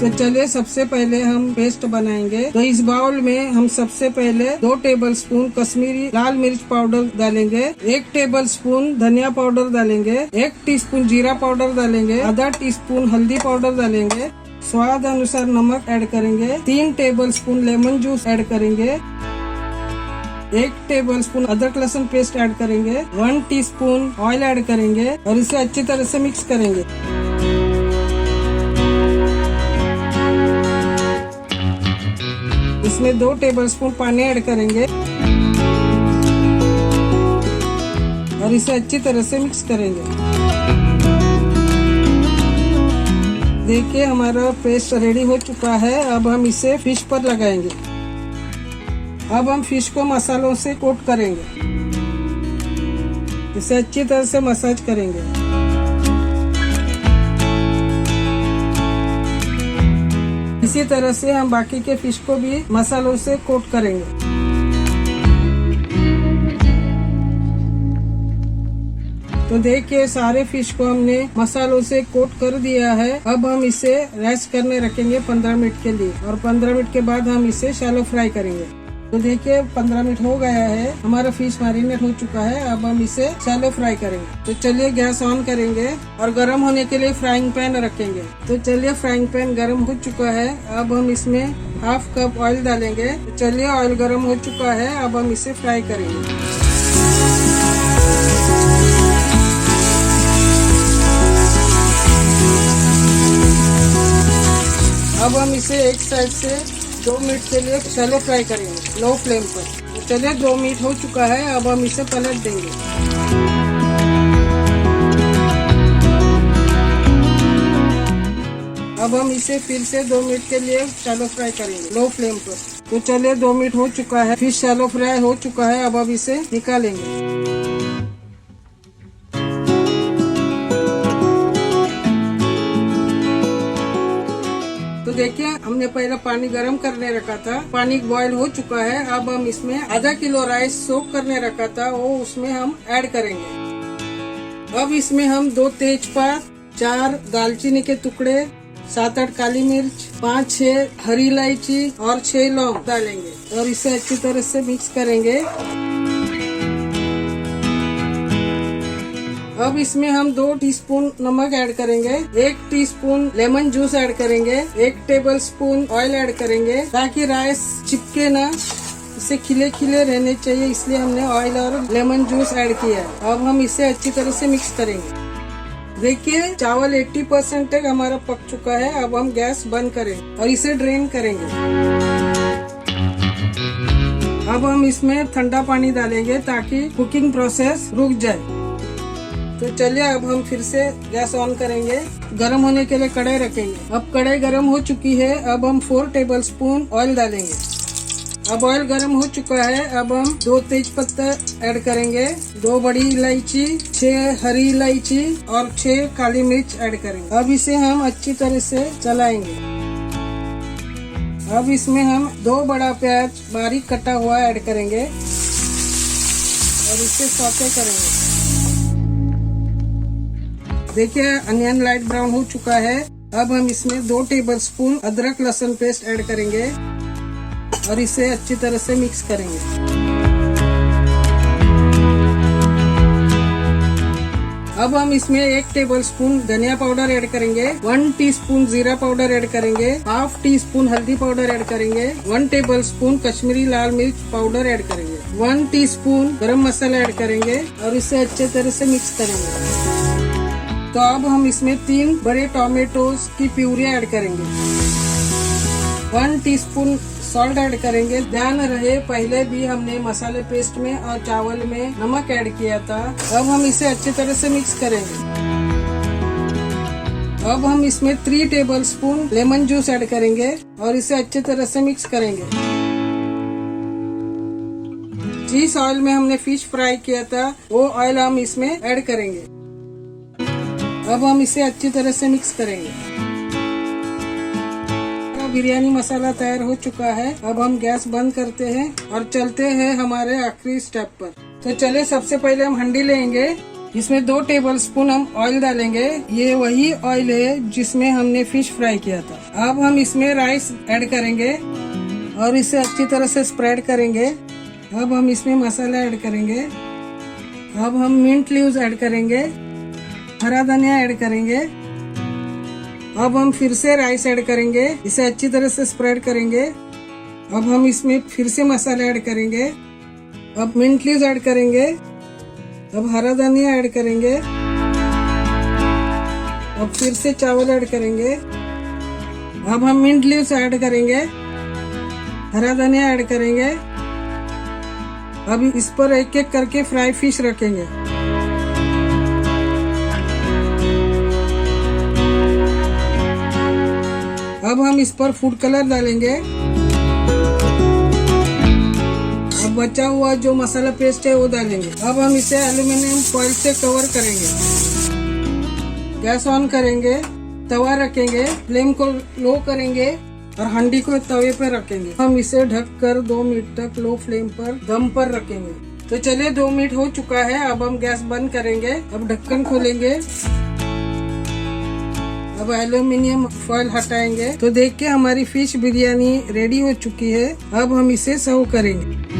तो चलिए सबसे पहले हम पेस्ट बनाएंगे। तो इस बाउल में हम सबसे पहले 2 टेबलस्पून कश्मीरी लाल मिर्च पाउडर डालेंगे, 1 टेबलस्पून धनिया पाउडर डालेंगे, 1 टीस्पून जीरा पाउडर डालेंगे, आधा टीस्पून हल्दी पाउडर डालेंगे, स्वाद अनुसार नमक ऐड करेंगे, 3 टेबलस्पून लेमन जूस ऐड करेंगे, 1 टेबलस्पून अदरक लहसुन पेस्ट ऐड करेंगे, 1 टीस्पून ऑयल ऐड करेंगे और इसे अच्छी तरह से मिक्स करेंगे। इसमें 2 टेबलस्पून पानी ऐड करेंगे और इसे अच्छी तरह से मिक्स करेंगे। देखिए हमारा पेस्ट रेडी हो चुका है। अब हम इसे फिश पर लगाएंगे। अब हम फिश को मसालों से कोट करेंगे, इसे अच्छी तरह से मसाज करेंगे। इसी तरह से हम बाकी के फिश को भी मसालों से कोट करेंगे। तो देखिए सारे फिश को हमने मसालों से कोट कर दिया है। अब हम इसे रेस्ट करने रखेंगे 15 मिनट के लिए और 15 मिनट के बाद हम इसे शैलो फ्राई करेंगे। तो देखिए 15 मिनट हो गया है, हमारा फिश मैरिनेट हो चुका है। अब हम इसे शैलो फ्राई करेंगे। तो चलिए गैस ऑन करेंगे और गर्म होने के लिए फ्राइंग पैन रखेंगे। तो चलिए फ्राइंग पैन गर्म हो चुका है। अब हम इसमें ½ कप ऑयल डालेंगे। तो चलिए ऑयल गर्म हो चुका है। अब हम इसे फ्राई करेंगे। अब हम इसे एक साइड से 2 मिनट के लिए शैलो फ्राई करेंगे लो फ्लेम पर। तो चलिए 2 मिनट हो चुका है। अब हम इसे पलट देंगे। अब हम इसे फिर से 2 मिनट के लिए शैलो फ्राई करेंगे लो फ्लेम पर। तो चलिए 2 मिनट हो चुका है, फिश शैलो फ्राई हो चुका है। अब हम इसे निकालेंगे। तो देखिए हमने पहले पानी गर्म करने रखा था, पानी बॉईल हो चुका है। अब हम इसमें आधा किलो राइस सोक करने रखा था, वो उसमें हम ऐड करेंगे। अब इसमें हम 2 तेजपात, 4 दालचीनी के टुकड़े, 7-8 काली मिर्च, 5-6 हरी इलायची और 6 लौंग डालेंगे और इसे अच्छी तरह से मिक्स करेंगे। अब इसमें हम 2 टीस्पून नमक ऐड करेंगे, 1 टीस्पून लेमन जूस ऐड करेंगे, 1 टेबलस्पून ऑयल ऐड करेंगे ताकि राइस चिपके ना, इसे खिले खिले रहने चाहिए, इसलिए हमने ऑयल और लेमन जूस ऐड किया है। अब हम इसे अच्छी तरह से मिक्स करेंगे। देखिए चावल 80% तक हमारा पक चुका है। अब हम गैस बंद करें और इसे ड्रेन करेंगे। अब हम इसमें ठंडा पानी डालेंगे ताकि कुकिंग प्रोसेस रुक जाए। तो चलिए अब हम फिर से गैस ऑन करेंगे, गर्म होने के लिए कढ़ाई रखेंगे। अब कढ़ाई गर्म हो चुकी है। अब हम 4 टेबलस्पून ऑयल डालेंगे। अब ऑयल गर्म हो चुका है। अब हम 2 तेज पत्ता ऐड करेंगे, 2 बड़ी इलायची, 6 हरी इलायची और 6 काली मिर्च ऐड करेंगे। अब इसे हम अच्छी तरह से चलाएंगे। अब इसमें हम 2 बड़ा प्याज बारीक कटा हुआ ऐड करेंगे और इसे सौते करेंगे। देखिए अनियन लाइट ब्राउन हो चुका है। अब हम इसमें 2 टेबलस्पून अदरक लहसुन पेस्ट ऐड करेंगे और इसे अच्छी तरह से मिक्स करेंगे। अब हम इसमें 1 टेबलस्पून धनिया पाउडर ऐड करेंगे, 1 टीस्पून जीरा पाउडर ऐड करेंगे, ½ टीस्पून हल्दी पाउडर ऐड करेंगे, 1 टेबलस्पून कश्मीरी लाल मिर्च पाउडर ऐड करेंगे, 1 टीस्पून गरम मसाला ऐड करेंगे और इसे अच्छे तरह से मिक्स करेंगे। तो अब हम इसमें 3 बड़े टोमेटोज की प्यूरी ऐड करेंगे, 1 टीस्पून सॉल्ट ऐड करेंगे। ध्यान रहे पहले भी हमने मसाले पेस्ट में और चावल में नमक ऐड किया था। अब हम इसे अच्छी तरह से मिक्स करेंगे। अब हम इसमें 3 टेबलस्पून लेमन जूस ऐड करेंगे और इसे अच्छी तरह से मिक्स करेंगे। जिस ऑयल में हमने फिश फ्राई किया था वो ऑयल हम इसमें ऐड करेंगे। अब हम इसे अच्छी तरह से मिक्स करेंगे। बिरयानी मसाला तैयार हो चुका है। अब हम गैस बंद करते हैं और चलते हैं हमारे आखिरी स्टेप पर। तो चलिए सबसे पहले हम हंडी लेंगे इसमें 2 टेबलस्पून हम ऑयल डालेंगे। ये वही ऑयल है जिसमें हमने फिश फ्राई किया था। अब हम इसमें राइस ऐड करेंगे और इसे अच्छी तरह से स्प्रेड करेंगे। अब हम इसमें मसाला ऐड करेंगे। अब हम मिंट लीव्स ऐड करेंगे, हरा धनिया ऐड करेंगे। अब हम फिर से राइस ऐड करेंगे, इसे अच्छी तरह से स्प्रेड करेंगे। अब हम इसमें फिर से मसाला ऐड करेंगे। अब मिंट लीव्स ऐड करेंगे। अब हरा धनिया ऐड करेंगे। अब फिर से चावल ऐड करेंगे। अब हम मिंट लीव्स ऐड करेंगे, हरा धनिया ऐड करेंगे। अब इस पर एक एक करके फ्राई फिश रखेंगे। अब हम इस पर फूड कलर डालेंगे। अब बचा हुआ जो मसाला पेस्ट है वो डालेंगे। अब हम इसे एल्युमिनियम फॉइल से कवर करेंगे। गैस ऑन करेंगे, तवा रखेंगे, फ्लेम को लो करेंगे और हांडी को तवे पर रखेंगे। हम इसे ढककर 2 मिनट तक लो फ्लेम पर दम पर रखेंगे। तो चलिए 2 मिनट हो चुका है। अब हम गैस बंद करेंगे। अब ढक्कन खोलेंगे। अब एल्युमिनियम फॉइल हटाएंगे। तो देख के हमारी फिश बिरयानी रेडी हो चुकी है। अब हम इसे सर्व करेंगे।